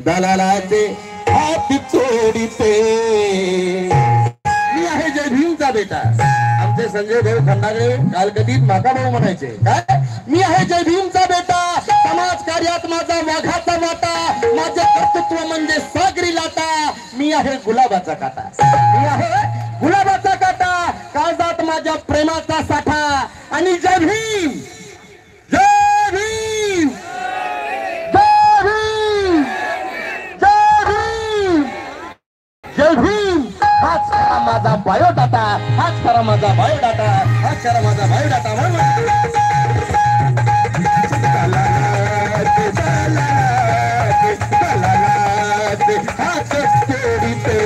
दलालाचे हात तोडिते। मी आहे जय भीमचा बेटा। आमचे संजय भाऊ खंडागळे कालकटीत माका भाऊ म्हणायचे काय, मी आहे जय भीमचा बेटा, समाज कार्यात माझा वाघाचा वाटा, माझे कर्तृत्व म्हणजे सागरी लाटा, मी आहे गुलाबाचा काटा, मी आहे गुलाबाचा काटा, काळजात माझ्या प्रेमाचा साठा, आणि जय भीम जय भीम जय भीम। हाच खरा माझा बायोडाटा, हाच खरा माझा बायोडाटा, हाच खरा माझा बायोडाटा। हाच तोडिते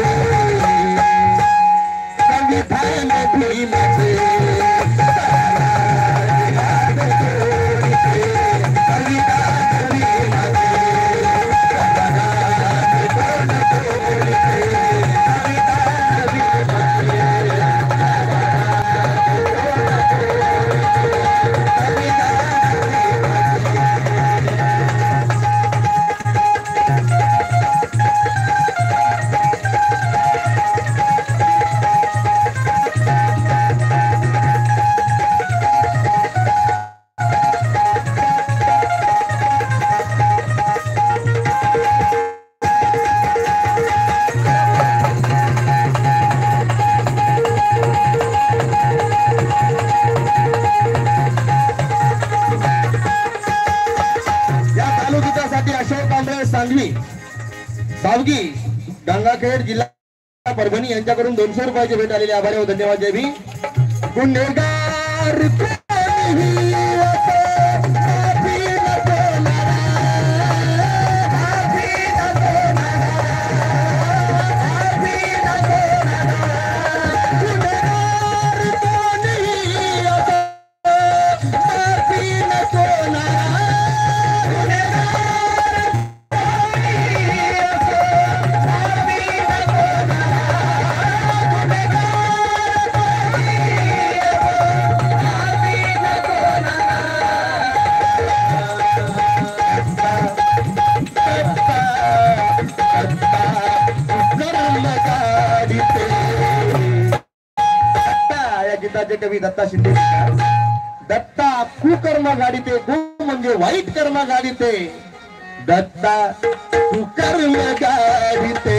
संविधान भीमाचे, सावगी गंगाखेड जिल्हा परभणी यांच्याकडून 200 रुपयाचे भेट आलेले आभारी हो, धन्यवाद। जय भीम। गुन्हेगार कवी दत्ता शिंदे, दत्ता कुकर्म गाडीते, गो म्हणजे वाईट कर्म गाडीते, दत्ता कुकर्म गाडीते।